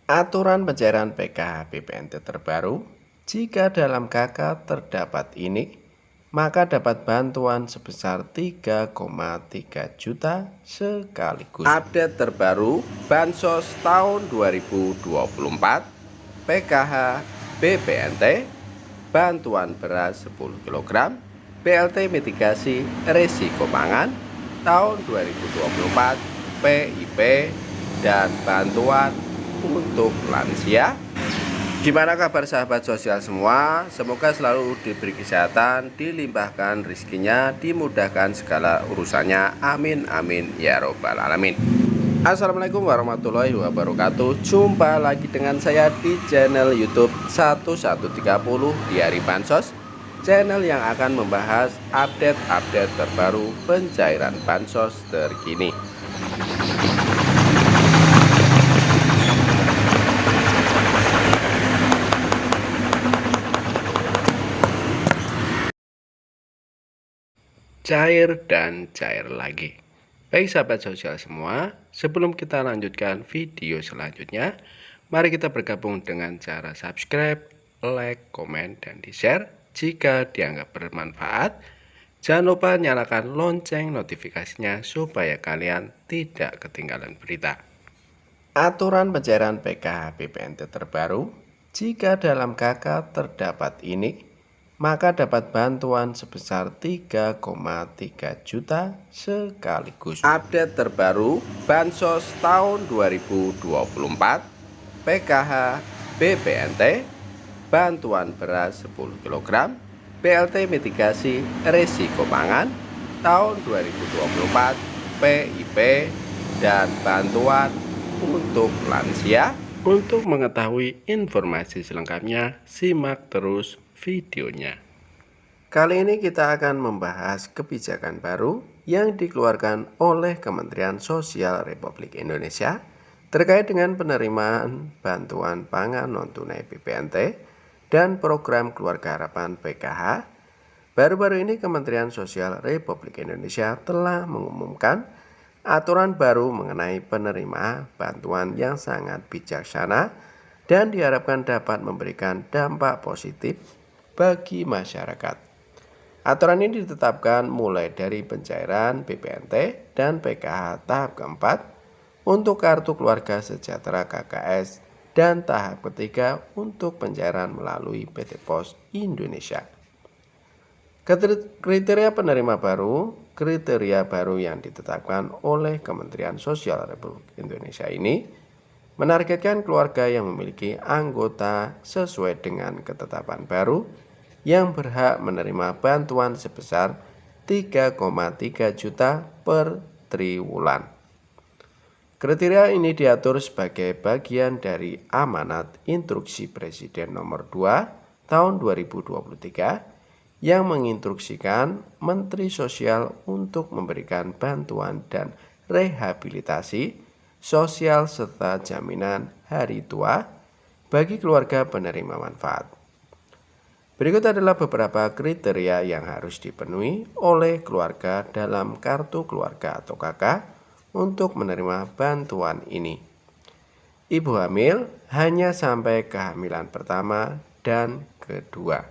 Aturan pencairan PKH BPNT terbaru, jika dalam KK terdapat ini, maka dapat bantuan sebesar 3,3 juta sekaligus. Update terbaru Bansos tahun 2024, PKH BPNT, bantuan beras 10 kg, BLT mitigasi risiko pangan tahun 2024, PIP, dan bantuan untuk lansia. Gimana kabar sahabat sosial semua? Semoga selalu diberi kesehatan, dilimpahkan rezekinya, dimudahkan segala urusannya. Amin amin ya robbal alamin. Assalamualaikum warahmatullahi wabarakatuh. Jumpa lagi dengan saya di channel YouTube 1130 Diari Bansos, channel yang akan membahas update-update terbaru pencairan bansos terkini. Cair dan cair lagi. Baik sahabat sosial semua, sebelum kita lanjutkan video selanjutnya, mari kita bergabung dengan cara subscribe, like, komen, dan di-share jika dianggap bermanfaat. Jangan lupa nyalakan lonceng notifikasinya supaya kalian tidak ketinggalan berita. Aturan pencairan PKH BPNT terbaru, jika dalam KK terdapat ini, maka dapat bantuan sebesar 3,3 juta sekaligus. Update terbaru Bansos tahun 2024, PKH BPNT, bantuan beras 10 kg, BLT mitigasi risiko pangan tahun 2024, PIP, dan bantuan untuk lansia. Untuk mengetahui informasi selengkapnya, simak terus videonya. Kali ini kita akan membahas kebijakan baru yang dikeluarkan oleh Kementerian Sosial Republik Indonesia terkait dengan penerimaan bantuan pangan non-tunai BPNT dan program Keluarga Harapan PKH. Baru-baru ini Kementerian Sosial Republik Indonesia telah mengumumkan aturan baru mengenai penerima bantuan yang sangat bijaksana dan diharapkan dapat memberikan dampak positif bagi masyarakat. Aturan ini ditetapkan mulai dari pencairan BPNT dan PKH tahap keempat untuk Kartu Keluarga Sejahtera KKS dan tahap ketiga untuk pencairan melalui PT Pos Indonesia. Kriteria penerima baru, kriteria baru yang ditetapkan oleh Kementerian Sosial Republik Indonesia ini menargetkan keluarga yang memiliki anggota sesuai dengan ketetapan baru yang berhak menerima bantuan sebesar 3,3 juta per triwulan. Kriteria ini diatur sebagai bagian dari amanat Instruksi Presiden Nomor 2 Tahun 2023 yang menginstruksikan Menteri Sosial untuk memberikan bantuan dan rehabilitasi sosial serta jaminan hari tua bagi keluarga penerima manfaat. Berikut adalah beberapa kriteria yang harus dipenuhi oleh keluarga dalam Kartu Keluarga atau KK untuk menerima bantuan ini. Ibu hamil hanya sampai kehamilan pertama dan kedua.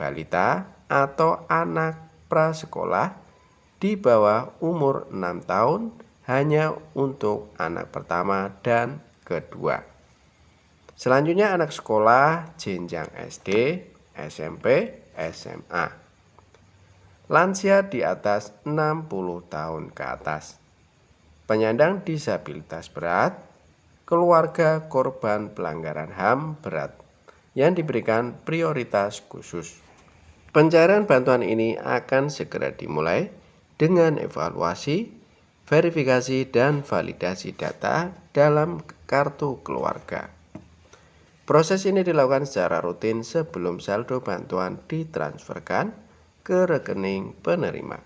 Balita atau anak prasekolah di bawah umur 6 tahun hanya untuk anak pertama dan kedua. Selanjutnya anak sekolah jenjang SD, SMP, SMA. Lansia di atas 60 tahun ke atas. Penyandang disabilitas berat, keluarga korban pelanggaran HAM berat yang diberikan prioritas khusus. Pencairan bantuan ini akan segera dimulai dengan evaluasi, verifikasi, dan validasi data dalam kartu keluarga. Proses ini dilakukan secara rutin sebelum saldo bantuan ditransferkan ke rekening penerima.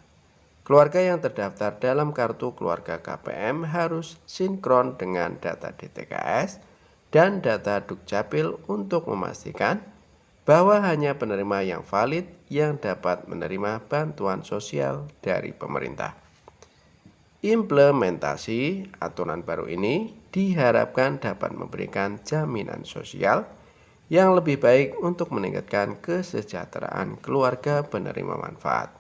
Keluarga yang terdaftar dalam kartu keluarga KPM harus sinkron dengan data DTKS dan data Dukcapil untuk memastikan bahwa hanya penerima yang valid yang dapat menerima bantuan sosial dari pemerintah. Implementasi aturan baru ini diharapkan dapat memberikan jaminan sosial yang lebih baik untuk meningkatkan kesejahteraan keluarga penerima manfaat.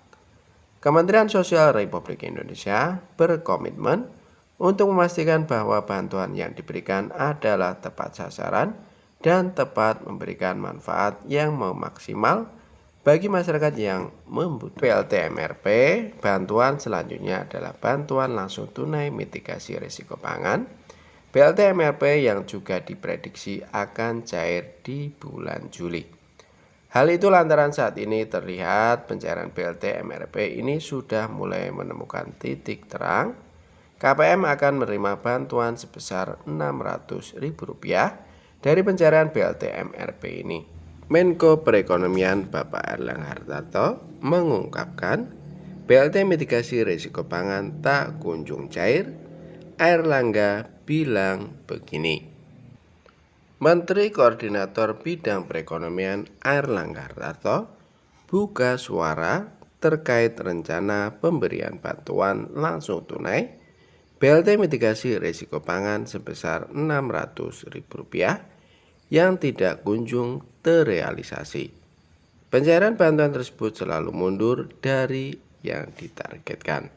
Kementerian Sosial Republik Indonesia berkomitmen untuk memastikan bahwa bantuan yang diberikan adalah tepat sasaran dan tepat memberikan manfaat yang maksimal bagi masyarakat yang membutuhkan. PLT-MRP, bantuan selanjutnya adalah bantuan langsung tunai mitigasi risiko pangan. PLT-MRP yang juga diprediksi akan cair di bulan Juli. Hal itu lantaran saat ini terlihat pencairan PLT-MRP ini sudah mulai menemukan titik terang. KPM akan menerima bantuan sebesar Rp600.000 dari pencairan PLT-MRP ini. Menko Perekonomian Bapak Erlangga Hartarto mengungkapkan PLT mitigasi risiko pangan tak kunjung cair. Erlangga bilang begini. Menteri Koordinator Bidang Perekonomian Erlangga Hartarto buka suara terkait rencana pemberian bantuan langsung tunai BLT mitigasi risiko pangan sebesar Rp600.000 yang tidak kunjung terrealisasi. Pencairan bantuan tersebut selalu mundur dari yang ditargetkan.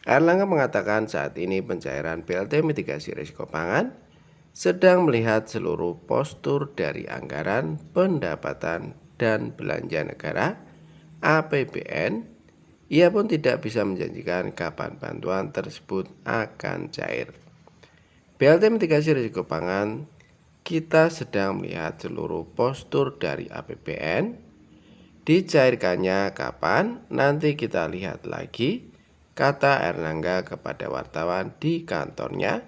Erlangga mengatakan saat ini pencairan BLT mitigasi risiko pangan sedang melihat seluruh postur dari anggaran pendapatan dan belanja negara APBN. Ia pun tidak bisa menjanjikan kapan bantuan tersebut akan cair. BLT mitigasi risiko pangan kita sedang melihat seluruh postur dari APBN. Dicairkannya kapan nanti kita lihat lagi, kata Erlangga kepada wartawan di kantornya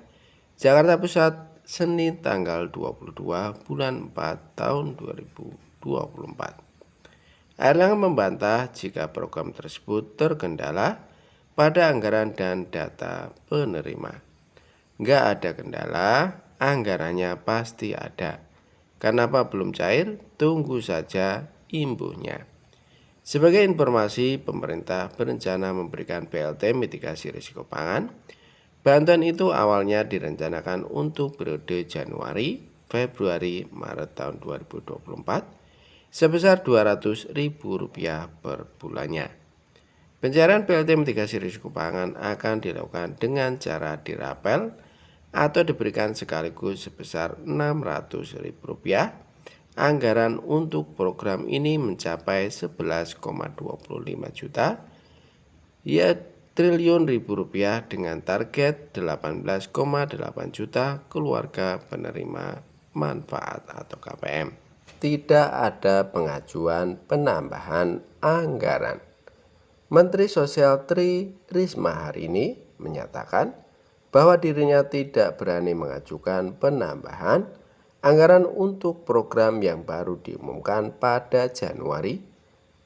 Jakarta Pusat Senin tanggal 22 bulan 4 tahun 2024. Erlangga membantah jika program tersebut terkendala pada anggaran dan data penerima. Nggak ada kendala, anggarannya pasti ada. Kenapa belum cair? Tunggu saja imbuhnya. Sebagai informasi, pemerintah berencana memberikan BLT mitigasi risiko pangan. Bantuan itu awalnya direncanakan untuk periode Januari, Februari, Maret tahun 2024 sebesar Rp200.000 per bulannya. Pencairan BLT mitigasi risiko pangan akan dilakukan dengan cara dirapel atau diberikan sekaligus sebesar Rp600.000. Anggaran untuk program ini mencapai 11,25 juta triliun rupiah dengan target 18,8 juta keluarga penerima manfaat atau KPM. Tidak ada pengajuan penambahan anggaran. Menteri Sosial Tri Risma hari ini menyatakan bahwa dirinya tidak berani mengajukan penambahan anggaran untuk program yang baru diumumkan pada Januari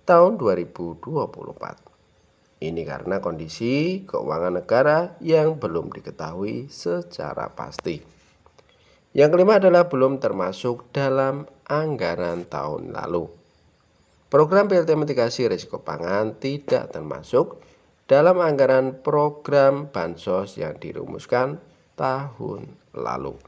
tahun 2024. Ini karena kondisi keuangan negara yang belum diketahui secara pasti. Yang kelima adalah belum termasuk dalam anggaran tahun lalu. Program BLT mitigasi risiko pangan tidak termasuk dalam anggaran program bansos yang dirumuskan tahun lalu.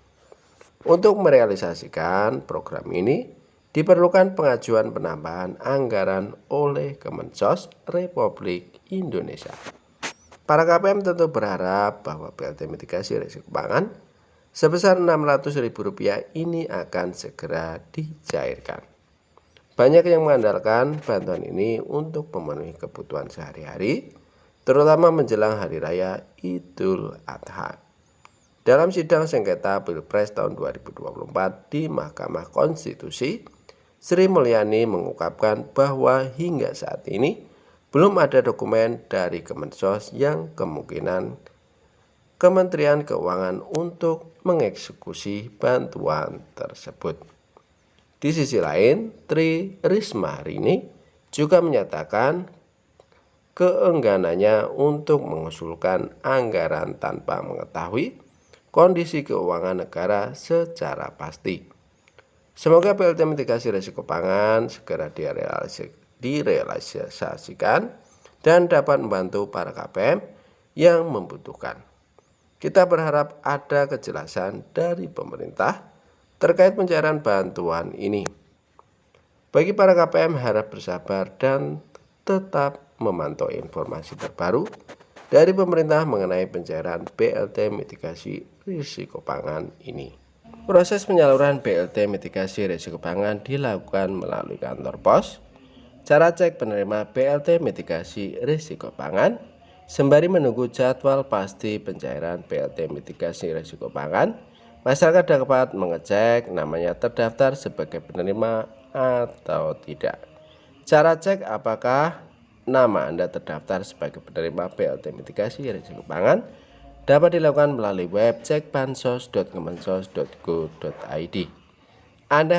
Untuk merealisasikan program ini, diperlukan pengajuan penambahan anggaran oleh Kemensos Republik Indonesia. Para KPM tentu berharap bahwa BLT mitigasi risiko pangan sebesar Rp600.000 ini akan segera dicairkan. Banyak yang mengandalkan bantuan ini untuk memenuhi kebutuhan sehari-hari, terutama menjelang Hari Raya Idul Adha. Dalam sidang sengketa Pilpres tahun 2024 di Mahkamah Konstitusi, Sri Mulyani mengungkapkan bahwa hingga saat ini belum ada dokumen dari Kemensos yang kemungkinan Kementerian Keuangan untuk mengeksekusi bantuan tersebut. Di sisi lain, Tri Risma hari ini juga menyatakan keengganannya untuk mengusulkan anggaran tanpa mengetahui kondisi keuangan negara secara pasti. Semoga BLT mitigasi risiko pangan segera direalisasikan dan dapat membantu para KPM yang membutuhkan. Kita berharap ada kejelasan dari pemerintah terkait pencairan bantuan ini. Bagi para KPM harap bersabar dan tetap memantau informasi terbaru dari pemerintah mengenai pencairan BLT mitigasi risiko pangan ini. Proses penyaluran BLT mitigasi risiko pangan dilakukan melalui kantor pos. Cara cek penerima BLT mitigasi risiko pangan sembari menunggu jadwal pasti pencairan BLT mitigasi risiko pangan. Masyarakat dapat mengecek namanya terdaftar sebagai penerima atau tidak. Cara cek apakah nama Anda terdaftar sebagai penerima BLT mitigasi risiko pangan dapat dilakukan melalui web cekbansos.kemensos.go.id. Anda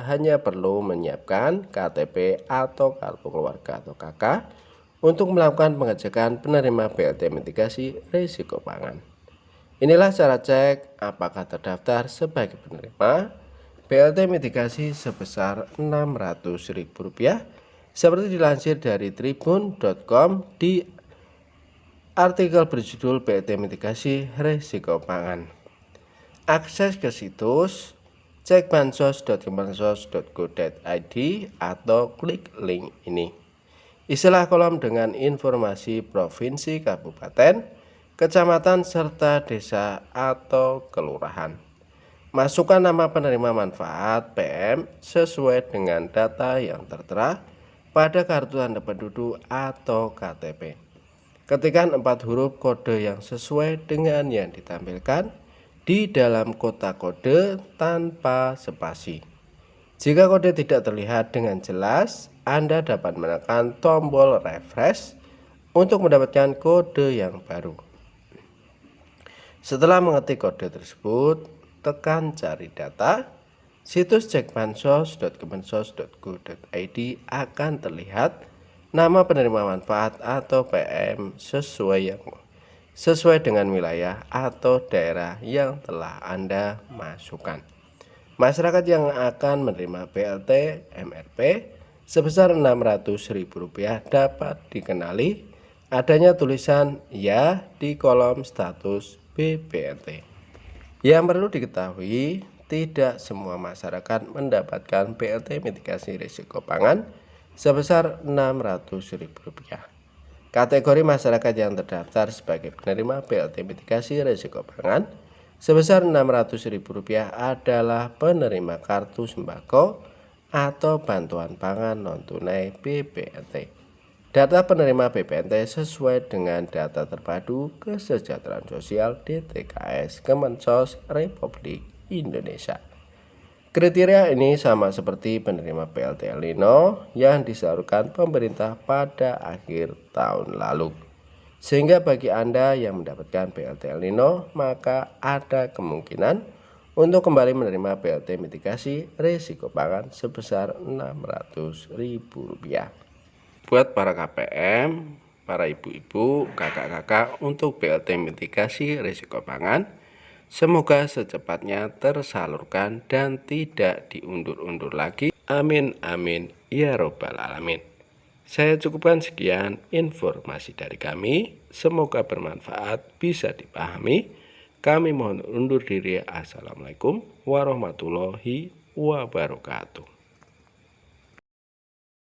hanya perlu menyiapkan KTP atau kartu keluarga atau KK untuk melakukan pengecekan penerima BLT mitigasi risiko pangan. Inilah cara cek apakah terdaftar sebagai penerima BLT mitigasi sebesar Rp600.000 seperti dilansir dari tribun.com di artikel berjudul BLT mitigasi risiko pangan. Akses ke situs cekbansos.kemensos.go.id atau klik link ini. Isilah kolom dengan informasi provinsi, kabupaten, kecamatan, serta desa atau kelurahan. Masukkan nama penerima manfaat PM sesuai dengan data yang tertera pada kartu tanda penduduk atau KTP. Ketikkan 4 huruf kode yang sesuai dengan yang ditampilkan di dalam kotak kode tanpa spasi. Jika kode tidak terlihat dengan jelas, Anda dapat menekan tombol refresh untuk mendapatkan kode yang baru. Setelah mengetik kode tersebut, tekan cari data. Situs cekbansos.kemensos.go.id akan terlihat nama penerima manfaat atau PM sesuai dengan wilayah atau daerah yang telah Anda masukkan. Masyarakat yang akan menerima BLT MRP sebesar Rp600.000 dapat dikenali adanya tulisan ya di kolom status BPNT. Yang perlu diketahui, tidak semua masyarakat mendapatkan BLT mitigasi risiko pangan sebesar Rp600.000. Kategori masyarakat yang terdaftar sebagai penerima BLT mitigasi risiko pangan sebesar Rp600.000 adalah penerima kartu sembako atau bantuan pangan non-tunai BPNT. Data penerima BPNT sesuai dengan data terpadu kesejahteraan sosial DTKS Kemensos Republik Indonesia. Kriteria ini sama seperti penerima BLT El Nino yang disalurkan pemerintah pada akhir tahun lalu. Sehingga bagi Anda yang mendapatkan BLT El Nino, maka ada kemungkinan untuk kembali menerima BLT mitigasi risiko pangan sebesar Rp600.000. Buat para KPM, para ibu-ibu, kakak-kakak untuk BLT mitigasi risiko pangan, semoga secepatnya tersalurkan dan tidak diundur-undur lagi. Amin amin ya robbal alamin. Saya cukupkan sekian informasi dari kami. Semoga bermanfaat, bisa dipahami. Kami mohon undur diri. Assalamualaikum warahmatullahi wabarakatuh.